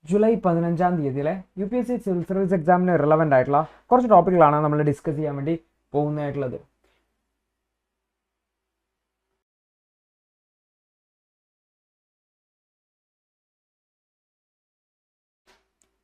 July 15-ാം തീയതിയിലെ UPSC civil service എക്സാമിന് relevant ആയിട്ടുള്ള കുറച്ച് ടോപ്പിക്കുകളാണ് നമ്മൾ ഡിസ്കസ് ചെയ്യാൻ വേണ്ടി പോകുന്നതായിട്ടുള്ളത്.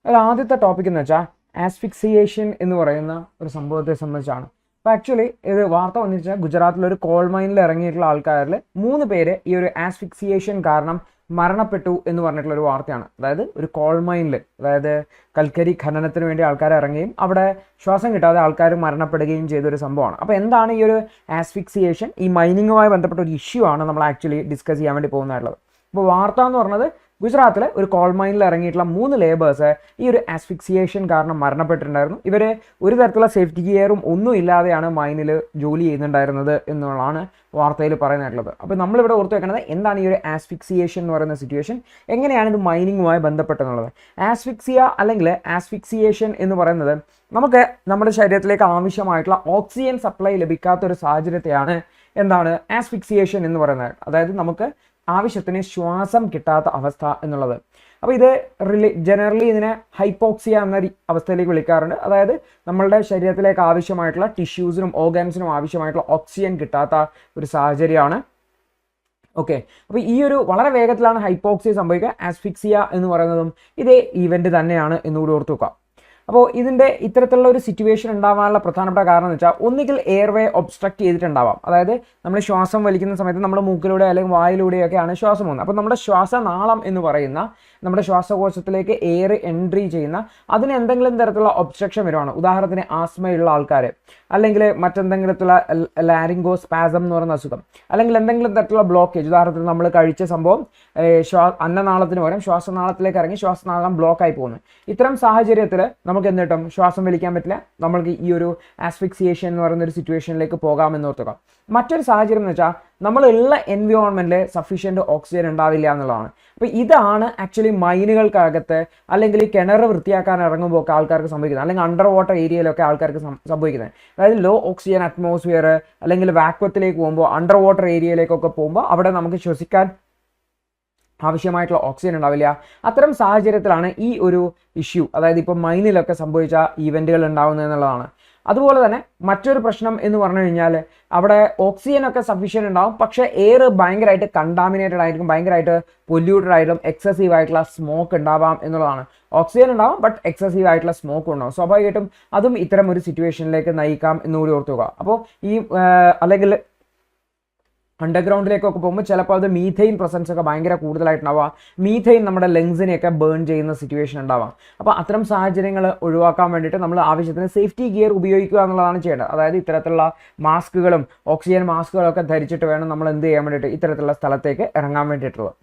അതിൽ ആദ്യത്തെ ടോപ്പിക് എന്ന് വെച്ചാൽ ആസ്ഫിക്സിയേഷൻ എന്ന് പറയുന്ന ഒരു സംഭവത്തെ സംബന്ധിച്ചാണ്. അപ്പോൾ ആക്ച്വലി ഇത് വാർത്ത വന്നു വെച്ചാൽ ഗുജറാത്തിലൊരു കോൾ മൈനിൽ ഇറങ്ങിയിട്ടുള്ള ആൾക്കാരിൽ 3 പേര് ഈ ഒരു ആസ്ഫിക്സിയേഷൻ കാരണം മരണപ്പെട്ടു എന്ന് പറഞ്ഞിട്ടുള്ള ഒരു വാർത്തയാണ്. അതായത് ഒരു കോൾ മൈനിൽ, അതായത് കൽക്കരി ഖനനത്തിന് വേണ്ടി ആൾക്കാർ ഇറങ്ങുകയും അവിടെ ശ്വാസം കിട്ടാതെ ആൾക്കാർ മരണപ്പെടുകയും ചെയ്തൊരു സംഭവമാണ്. അപ്പോൾ എന്താണ് ഈ ഒരു ആസ്ഫിക്സിയേഷൻ? ഈ മൈനിങ്ങുമായി ബന്ധപ്പെട്ട ഒരു ഇഷ്യൂ ആണ് നമ്മൾ ആക്ച്വലി ഡിസ്കസ് ചെയ്യാൻ വേണ്ടി പോകുന്നതായിട്ടുള്ളത്. അപ്പോൾ വാർത്ത എന്ന് പറഞ്ഞത് ഗുജറാത്തിൽ ഒരു കോൾ മൈനിൽ ഇറങ്ങിയിട്ടുള്ള 3 ലേബേഴ്സ് ഈ ഒരു ആസ്ഫിക്സിയേഷൻ കാരണം മരണപ്പെട്ടിട്ടുണ്ടായിരുന്നു. ഇവർ ഒരു തരത്തിലുള്ള സേഫ്റ്റി ഗിയറും ഒന്നും ഇല്ലാതെയാണ് മൈനിൽ ജോലി ചെയ്യുന്നുണ്ടായിരുന്നത് എന്നുള്ളതാണ് വാർത്തയിൽ പറയുന്നതായിട്ടുള്ളത്. അപ്പോൾ നമ്മളിവിടെ ഓർത്ത് വെക്കുന്നത് എന്താണ് ഈ ഒരു ആസ്ഫിക്സിയേഷൻ എന്ന് പറയുന്ന സിറ്റുവേഷൻ, എങ്ങനെയാണ് ഇത് മൈനിങ്ങുമായി ബന്ധപ്പെട്ടെന്നുള്ളത്. ആസ്ഫിക്സിയ അല്ലെങ്കിൽ ആസ്ഫിക്സിയേഷൻ എന്ന് പറയുന്നത് നമുക്ക് നമ്മുടെ ശരീരത്തിലേക്ക് ആവശ്യമായിട്ടുള്ള ഓക്സിജൻ സപ്ലൈ ലഭിക്കാത്ത ഒരു സാഹചര്യത്തെയാണ് എന്താണ് ആസ്ഫിക്സിയേഷൻ എന്ന് പറയുന്നത്. അതായത് നമുക്ക് ആവശ്യത്തിന് ശ്വാസം കിട്ടാത്ത അവസ്ഥ എന്നുള്ളത്. അപ്പോൾ ഇത് ജനറലി ഇതിനെ ഹൈപ്പോക്സിയ എന്ന അവസ്ഥയിലേക്ക് വിളിക്കാറുണ്ട്. അതായത് നമ്മളുടെ ശരീരത്തിലേക്ക് ആവശ്യമായിട്ടുള്ള ടിഷ്യൂസിനും ഓർഗൻസിനും ആവശ്യമായിട്ടുള്ള ഓക്സിജൻ കിട്ടാത്ത ഒരു സാഹചര്യമാണ്. ഓക്കെ, അപ്പോൾ ഈ ഒരു വളരെ വേഗത്തിലാണ് ഹൈപ്പോക്സിയ സംഭവിക്കുക. ആസ്ഫിക്സിയ എന്ന് പറയുന്നതും ഇതേ ഈവൻറ്റ് തന്നെയാണ് എന്നുകൂടി ഓർത്ത് വെക്കുക. അപ്പോൾ ഇതിൻ്റെ ഇത്തരത്തിലുള്ള ഒരു സിറ്റുവേഷൻ ഉണ്ടാവാനുള്ള പ്രധാനപ്പെട്ട കാരണം എന്ന് വെച്ചാൽ ഒന്നുകിൽ എയർവേ ഒബ്സ്ട്രക്ട് ചെയ്തിട്ടുണ്ടാവാം. അതായത് നമ്മൾ ശ്വാസം വലിക്കുന്ന സമയത്ത് നമ്മുടെ മൂക്കിലൂടെ അല്ലെങ്കിൽ വായിലൂടെയൊക്കെയാണ് ശ്വാസം പോകുന്നത്. അപ്പോൾ നമ്മുടെ ശ്വാസനാളം എന്ന് പറയുന്ന നമ്മുടെ ശ്വാസകോശത്തിലേക്ക് എയർ എൻട്രി ചെയ്യുന്ന അതിന് എന്തെങ്കിലും തരത്തിലുള്ള ഒബ്സ്ട്രക്ഷൻ വരുവാണ്. ഉദാഹരണത്തിന് ആസ്മയുള്ള ആൾക്കാർ, അല്ലെങ്കിൽ മറ്റെന്തെങ്കിലത്തുള്ള ലാരിംഗോ സ്പാസം എന്ന് പറയുന്ന അസുഖം, അല്ലെങ്കിൽ എന്തെങ്കിലും തരത്തിലുള്ള ബ്ലോക്കേജ്, ഉദാഹരണത്തിന് നമ്മൾ കഴിച്ച സംഭവം അന്നനാളത്തിന് പകരം ശ്വാസനാളത്തിലേക്ക് ഇറങ്ങി ശ്വാസനാളം ബ്ലോക്കായി പോകുന്നു. ഇത്തരം സാഹചര്യത്തിൽ നമുക്ക് എന്ത് കിട്ടും? ശ്വാസം വലിക്കാൻ പറ്റില്ല. നമ്മൾക്ക് ഈ ഒരു ആസ്ഫിക്സിയേഷൻ എന്ന് പറയുന്ന ഒരു സിറ്റുവേഷനിലേക്ക് പോകാമെന്ന് ഓർത്തുക. മറ്റൊരു സാഹചര്യം എന്ന് വെച്ചാൽ നമ്മളുള്ള എൻവയോൺമെൻറ്റിൽ സഫീഷ്യൻറ്റ് ഓക്സിജൻ ഉണ്ടാവില്ല എന്നുള്ളതാണ്. അപ്പോൾ ഇതാണ് ആക്ച്വലി മൈനുകൾക്കകത്ത് അല്ലെങ്കിൽ ഈ കിണർ വൃത്തിയാക്കാൻ ഇറങ്ങുമ്പോൾ ഒക്കെ ആൾക്കാർക്ക് സംഭവിക്കുന്നത്, അല്ലെങ്കിൽ അണ്ടർ വാട്ടർ ഏരിയയിലൊക്കെ ആൾക്കാർക്ക് സംഭവിക്കുന്നത്. അതായത് ലോ ഓക്സിജൻ അറ്റ്മോസ്ഫിയർ അല്ലെങ്കിൽ വാക്വത്തിലേക്ക് പോകുമ്പോൾ, അണ്ടർ വാട്ടർ ഏരിയയിലേക്കൊക്കെ പോകുമ്പോൾ അവിടെ നമുക്ക് ശ്വസിക്കാൻ ആവശ്യമായിട്ടുള്ള ഓക്സിജൻ ഉണ്ടാവില്ല. അത്തരം സാഹചര്യത്തിലാണ് ഈ ഒരു ഇഷ്യൂ, അതായത് ഇപ്പോൾ മൈനിലൊക്കെ സംഭവിച്ച ഈവൻറ്റുകൾ ഉണ്ടാകുന്നത് എന്നുള്ളതാണ്. അതുപോലെ തന്നെ മറ്റൊരു പ്രശ്നം എന്ന് പറഞ്ഞു കഴിഞ്ഞാൽ അവിടെ ഓക്സിജനൊക്കെ സഫീഷ്യൻ്റ് ഉണ്ടാവും, പക്ഷേ എയർ ഭയങ്കരമായിട്ട് കണ്ടാമിനേറ്റഡ് ആയിരിക്കും, ഭയങ്കരമായിട്ട് പൊല്യൂട്ടഡ് ആയിട്ടും എക്സസീവ് ആയിട്ടുള്ള സ്മോക്ക് ഉണ്ടാവാം എന്നുള്ളതാണ്. ഓക്സിജൻ ഉണ്ടാവും, ബട്ട് എക്സസീവ് ആയിട്ടുള്ള സ്മോക്ക് ഉണ്ടാവും. സ്വാഭാവികമായിട്ടും അതും ഇത്തരം ഒരു സിറ്റുവേഷനിലേക്ക് നയിക്കാം എന്നുകൂടി ഓർത്തുക. അപ്പോൾ ഈ അല്ലെങ്കിൽ അണ്ടർഗ്രൗണ്ടിലേക്കൊക്കെ പോകുമ്പോൾ ചിലപ്പോൾ അത് മീഥെയിൻ പ്രസൻസ് ഒക്കെ ഭയങ്കര കൂടുതലായിട്ടുണ്ടാവാം. മീഥെയിൻ നമ്മുടെ ലങ്സിനെയൊക്കെ ബേൺ ചെയ്യുന്ന സിറ്റുവേഷൻ ഉണ്ടാവാം. അപ്പോൾ അത്തരം സാഹചര്യങ്ങൾ ഒഴിവാക്കാൻ വേണ്ടിയിട്ട് നമ്മൾ ആവശ്യത്തിന് സേഫ്റ്റി ഗിയർ ഉപയോഗിക്കുക എന്നുള്ളതാണ് ചെയ്യേണ്ടത്. അതായത് ഇത്തരത്തിലുള്ള മാസ്കുകളും ഓക്സിജൻ മാസ്കുകളും ഒക്കെ ധരിച്ചിട്ട് വേണം നമ്മൾ എന്ത് ചെയ്യാൻ വേണ്ടിയിട്ട് ഇത്തരത്തിലുള്ള സ്ഥലത്തേക്ക് ഇറങ്ങാൻ വേണ്ടിയിട്ടുള്ളത്.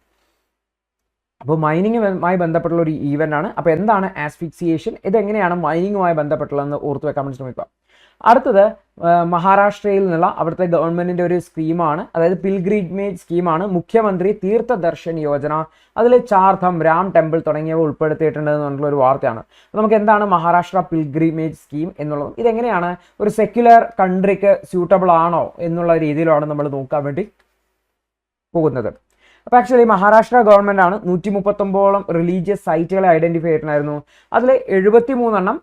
അപ്പോൾ മൈനിങ്ങുമായി ബന്ധപ്പെട്ടുള്ള ഒരു ഈവൻ്റ് ആണ്. അപ്പോൾ എന്താണ് ആസ്ഫിക്സിയേഷൻ, ഇതെങ്ങനെയാണ് മൈനിങ്ങുമായി ബന്ധപ്പെട്ടുള്ളതെന്ന് ഓർത്തു വെക്കാൻ വേണ്ടി ശ്രമിക്കുക. അടുത്തത് മഹാരാഷ്ട്രയിൽ നിന്നുള്ള അവിടുത്തെ ഗവൺമെൻറ്റിൻ്റെ ഒരു സ്കീമാണ്, അതായത് പിൽഗ്രിമേജ് സ്കീമാണ്, മുഖ്യമന്ത്രി തീർത്ഥ ദർശൻ യോജന. അതിൽ ചാർധാം, രാം ടെമ്പിൾ തുടങ്ങിയവ ഉൾപ്പെടുത്തിയിട്ടുണ്ടെന്ന് പറഞ്ഞിട്ടുള്ള ഒരു വാർത്തയാണ്. അപ്പോൾ നമുക്ക് എന്താണ് മഹാരാഷ്ട്ര പിൽഗ്രിമേജ് സ്കീം എന്നുള്ളത്, ഇതെങ്ങനെയാണ് ഒരു സെക്യുലർ കൺട്രിക്ക് സ്യൂട്ടബിൾ ആണോ എന്നുള്ള രീതിയിലാണ് നമ്മൾ നോക്കാൻ വേണ്ടി പോകുന്നത്. അപ്പോൾ ആക്ച്വലി മഹാരാഷ്ട്ര ഗവൺമെൻറ് ആണ് 139ഓളം റിലീജിയസ് സൈറ്റുകളെ ഐഡൻറ്റിഫൈ ചെയ്തിട്ടുണ്ടായിരുന്നു. അതിൽ 73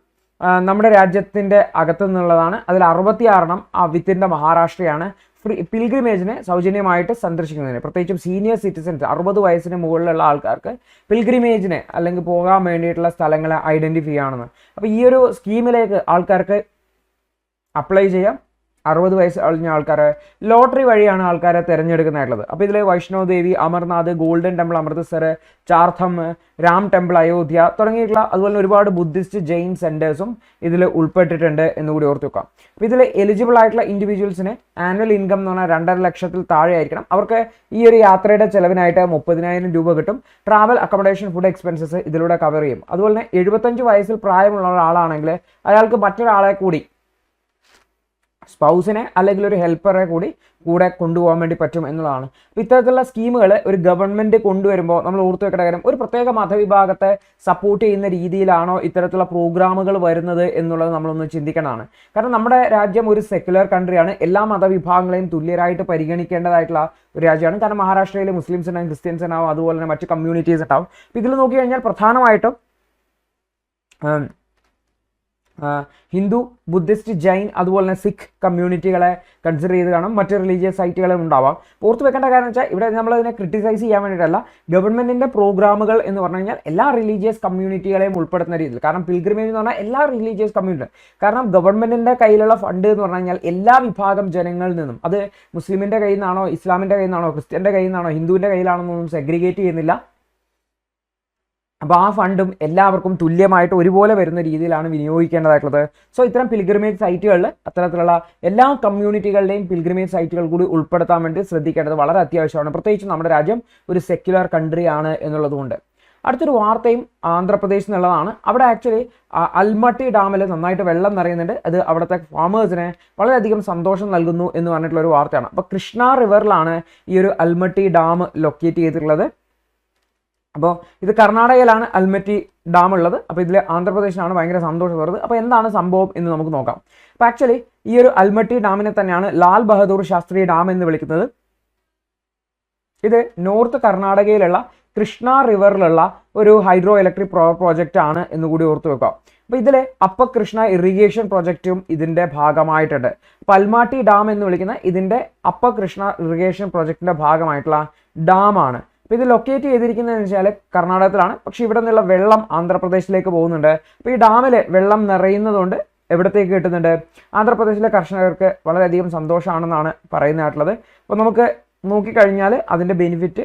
നമ്മുടെ രാജ്യത്തിൻ്റെ അകത്തു നിന്നുള്ളതാണ്. അതിൽ 66 വിത്തിൻ്റെ മഹാരാഷ്ട്രയാണ്. പിൽഗ്രിമേജിനെ സൗജന്യമായിട്ട് സന്ദർശിക്കുന്നതിന്, പ്രത്യേകിച്ചും സീനിയർ സിറ്റിസൺസ് 60 വയസ്സിന് മുകളിലുള്ള ആൾക്കാർക്ക് പിൽഗ്രിമേജിനെ അല്ലെങ്കിൽ പോകാൻ വേണ്ടിയിട്ടുള്ള സ്ഥലങ്ങളെ ഐഡൻറ്റിഫൈ ചെയ്യണമെന്ന്. അപ്പോൾ ഈ ഒരു സ്കീമിലേക്ക് ആൾക്കാർക്ക് അപ്ലൈ ചെയ്യാം. 60 വയസ്സ് കഴിഞ്ഞ ആൾക്കാരെ ലോട്ടറി വഴിയാണ് ആൾക്കാരെ തിരഞ്ഞെടുക്കുന്നതായിട്ടുള്ളത്. അപ്പോൾ ഇതിൽ Vaishno Devi, Amarnath, golden temple Amritsar, Chardham, Ram temple Ayodhya തുടങ്ങിയിട്ടുള്ള അതുപോലെ ഒരുപാട് ബുദ്ധിസ്റ്റ് ജെയിൻ സെൻറ്റേഴ്സും ഇതിൽ ഉൾപ്പെട്ടിട്ടുണ്ട് എന്നുകൂടി ഓർത്ത് വെക്കാം. അപ്പോൾ ഇതിൽ എലിജിബിൾ ആയിട്ടുള്ള ഇൻഡിവിജ്വൽസിന് ആനുവൽ ഇൻകം എന്ന് പറഞ്ഞാൽ 2.5 ലക്ഷത്തിൽ താഴെ ആയിരിക്കണം. അവർക്ക് ഈ ഒരു യാത്രയുടെ ചെലവിനായിട്ട് 30,000 രൂപ കിട്ടും. ട്രാവൽ, അക്കോമഡേഷൻ, ഫുഡ് എക്സ്പെൻസസ് ഇതിലൂടെ കവർ ചെയ്യും. അതുപോലെ തന്നെ 75 വയസ്സിൽ പ്രായമുള്ള ഒരാളാണെങ്കിൽ അയാൾക്ക് മറ്റൊരാളെ കൂടി സ്പൗസിനെ അല്ലെങ്കിൽ ഒരു ഹെൽപ്പറെ കൂടെ കൊണ്ടുപോകാൻ വേണ്ടി പറ്റും എന്നുള്ളതാണ്. അപ്പോൾ ഇത്തരത്തിലുള്ള സ്കീമുകൾ ഒരു ഗവൺമെൻറ് കൊണ്ടുവരുമ്പോൾ നമ്മൾ ഓർത്തു വെക്കേണ്ട കാര്യം, ഒരു പ്രത്യേക മതവിഭാഗത്തെ സപ്പോർട്ട് ചെയ്യുന്ന രീതിയിലാണോ ഇത്തരത്തിലുള്ള പ്രോഗ്രാമുകൾ വരുന്നത് എന്നുള്ളത് നമ്മളൊന്ന് ചിന്തിക്കേണ്ടതാണ്. കാരണം നമ്മുടെ രാജ്യം ഒരു സെക്യുലർ കൺട്രിയാണ്, എല്ലാ മതവിഭാഗങ്ങളെയും തുല്യരായിട്ട് പരിഗണിക്കേണ്ടതായിട്ടുള്ള ഒരു രാജ്യമാണ്. കാരണം മഹാരാഷ്ട്രയിൽ മുസ്ലിംസ് ഉണ്ടാവും, ക്രിസ്ത്യൻസ് ഉണ്ടാവും, അതുപോലെ തന്നെ മറ്റ് കമ്മ്യൂണിറ്റീസ് ഉണ്ടാവും. അപ്പോൾ ഇതിൽ നോക്കി കഴിഞ്ഞാൽ പ്രധാനമായിട്ടും ഹിന്ദു, ബുദ്ധിസ്റ്റ്, ജൈൻ അതുപോലെ തന്നെ സിഖ് കമ്മ്യൂണിറ്റികളെ കൺസിഡർ ചെയ്ത് കാണും. മറ്റ് റിലീജിയസ് സൈറ്റുകളും ഉണ്ടാവാം. ഓർത്ത് വെക്കേണ്ട കാര്യം വെച്ചാൽ ഇവിടെ നമ്മളതിനെ ക്രിട്ടിസൈസ് ചെയ്യാൻ വേണ്ടിയിട്ടല്ല, ഗവൺമെൻറ്റിൻ്റെ പ്രോഗ്രാമുകൾ എന്ന് പറഞ്ഞു കഴിഞ്ഞാൽ എല്ലാ റിലീജിയസ് കമ്മ്യൂണിറ്റികളെയും ഉൾപ്പെടുത്തുന്ന രീതിയിൽ. കാരണം പിൽഗ്രിമേജ് എന്ന് പറഞ്ഞാൽ എല്ലാ റിലീജിയസ് കമ്മ്യൂണിറ്റി, കാരണം ഗവൺമെൻറ്റിൻ്റെ കയ്യിലുള്ള ഫണ്ട് എന്ന് പറഞ്ഞു കഴിഞ്ഞാൽ എല്ലാ വിഭാഗം ജനങ്ങളിൽ നിന്നും, അത് മുസ്ലിമിൻ്റെ കയ്യിൽ നിന്നാണോ, ഇസ്ലാമിൻ്റെ കയ്യിൽ നിന്നാണോ, ക്രിസ്ത്യൻ്റെ കയ്യിൽ നിന്നാണോ, ഹിന്ദുവിൻ്റെ കയ്യിലാണെന്നൊന്നും സെഗ്രിഗേറ്റ് ചെയ്യുന്നില്ല. അപ്പോൾ ആ ഫണ്ടും എല്ലാവർക്കും തുല്യമായിട്ട് ഒരുപോലെ വരുന്ന രീതിയിലാണ് വിനിയോഗിക്കേണ്ടതായിട്ടുള്ളത്. സോ ഇത്തരം പിൽഗ്രിമേജ് സൈറ്റുകളിൽ അത്തരത്തിലുള്ള എല്ലാ കമ്മ്യൂണിറ്റികളുടെയും പിൽഗ്രിമേജ് സൈറ്റുകൾ കൂടി ഉൾപ്പെടുത്താൻ വേണ്ടി ശ്രദ്ധിക്കേണ്ടത് വളരെ അത്യാവശ്യമാണ്. പ്രത്യേകിച്ച് നമ്മുടെ രാജ്യം ഒരു സെക്യുലർ കൺട്രി ആണ് എന്നുള്ളതുകൊണ്ട്. അടുത്തൊരു വാർത്തയും ആന്ധ്രാപ്രദേശിൽ നിന്നുള്ളതാണ്. അവിടെ ആക്ച്വലി അൽമട്ടി ഡാമിൽ നന്നായിട്ട് വെള്ളം നിറയുന്നുണ്ട്. അത് അവിടുത്തെ ഫാമേഴ്സിനെ വളരെയധികം സന്തോഷം നൽകുന്നു എന്ന് പറഞ്ഞിട്ടുള്ള ഒരു വാർത്തയാണ്. അപ്പോൾ കൃഷ്ണ റിവറിലാണ് ഈ ഒരു അൽമട്ടി ഡാം ലൊക്കേറ്റ് ചെയ്തിട്ടുള്ളത്. അപ്പോൾ ഇത് കർണാടകയിലാണ് അൽമട്ടി ഡാം ഉള്ളത്. അപ്പോൾ ഇതിൽ ആന്ധ്രാപ്രദേശിലാണ് ഭയങ്കര സന്തോഷം വരുന്നത്. അപ്പോൾ എന്താണ് സംഭവം എന്ന് നമുക്ക് നോക്കാം. അപ്പോൾ ആക്ച്വലി ഈ ഒരു അൽമട്ടി ഡാമിനെ തന്നെയാണ് ലാൽ ബഹദൂർ ശാസ്ത്രി ഡാം എന്ന് വിളിക്കുന്നത്. ഇത് നോർത്ത് കർണാടകയിലുള്ള കൃഷ്ണ റിവറിലുള്ള ഒരു ഹൈഡ്രോ ഇലക്ട്രിക് പ്രോജക്റ്റ് ആണ് എന്നുകൂടി ഓർത്ത് വെക്കാം. അപ്പോൾ ഇതിൽ അപ്പർ കൃഷ്ണ ഇറിഗേഷൻ പ്രോജക്റ്റും ഇതിൻ്റെ ഭാഗമായിട്ടുണ്ട്. അപ്പോൾ അൽമാട്ടി ഡാം എന്ന് വിളിക്കുന്ന ഇതിൻ്റെ അപ്പർ കൃഷ്ണ ഇറിഗേഷൻ പ്രോജക്റ്റിൻ്റെ ഭാഗമായിട്ടുള്ള ഡാമാണ്. അപ്പോൾ ഇത് ലൊക്കേറ്റ് ചെയ്തിരിക്കുന്നതെന്ന് വെച്ചാൽ കർണാടകത്തിലാണ്. പക്ഷേ ഇവിടെ നിന്നുള്ള വെള്ളം ആന്ധ്രാപ്രദേശിലേക്ക് പോകുന്നുണ്ട്. അപ്പോൾ ഈ ഡാമിൽ വെള്ളം നിറയുന്നതുകൊണ്ട് എവിടത്തേക്ക് കിട്ടുന്നുണ്ട്? ആന്ധ്രാപ്രദേശിലെ കർഷകർക്ക് വളരെയധികം സന്തോഷമാണെന്നാണ് പറയുന്നതായിട്ടുള്ളത്. അപ്പോൾ നമുക്ക് നോക്കിക്കഴിഞ്ഞാൽ അതിൻ്റെ ബെനിഫിറ്റ്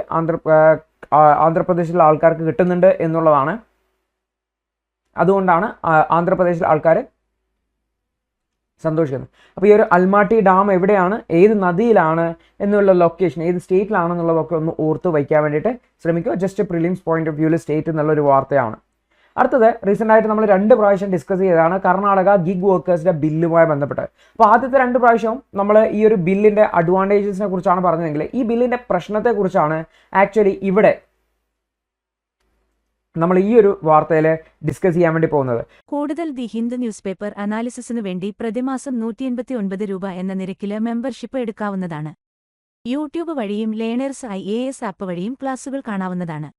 ആന്ധ്രാപ്രദേശിലെ ആൾക്കാർക്ക് കിട്ടുന്നുണ്ട് എന്നുള്ളതാണ്. അതുകൊണ്ടാണ് ആന്ധ്രാപ്രദേശിലെ ആൾക്കാർ സന്തോഷിക്കുന്നത്. അപ്പോൾ ഈ ഒരു അൽമാട്ടി ഡാം എവിടെയാണ്, ഏത് നദിയിലാണ് എന്നുള്ള ലൊക്കേഷൻ, ഏത് സ്റ്റേറ്റിലാണെന്നുള്ളതൊക്കെ ഒന്ന് ഓർത്ത് വയ്ക്കാൻ വേണ്ടിയിട്ട് ശ്രമിക്കുക. ജസ്റ്റ് പ്രിലിംസ് പോയിന്റ് ഓഫ് വ്യൂവിൽ സ്റ്റേറ്റ് എന്നുള്ളൊരു വാർത്തയാണ്. അടുത്തത് റീസെൻ്റ് ആയിട്ട് നമ്മൾ 2 പ്രാവശ്യം ഡിസ്കസ് ചെയ്തതാണ് കർണാടക ഗിഗ് വർക്കേഴ്സിൻ്റെ ബില്ലുമായി ബന്ധപ്പെട്ട്. അപ്പോൾ ആദ്യത്തെ 2 പ്രാവശ്യവും നമ്മൾ ഈ ഒരു ബില്ലിൻ്റെ അഡ്വാൻറ്റേജസിനെ കുറിച്ചാണ് പറഞ്ഞതെങ്കിൽ ഈ ബില്ലിൻ്റെ പ്രശ്നത്തെക്കുറിച്ചാണ് ആക്ച്വലി ഇവിടെ നമ്മൾ ഈ ഒരു വാർത്തയിൽ ഡിസ്കസ് ചെയ്യാൻ വേണ്ടി പോകുന്നത്. കൂടുതൽ ദി ഹിന്ദു ന്യൂസ് പേപ്പർ അനാലിസിസിനു വേണ്ടി പ്രതിമാസം 189 രൂപ എന്ന നിരക്കിൽ മെമ്പർഷിപ്പ് എടുക്കാവുന്നതാണ്. യൂട്യൂബ് വഴിയും ലേണേഴ്സ് IAS ആപ്പ് വഴിയും ക്ലാസുകൾ കാണാവുന്നതാണ്.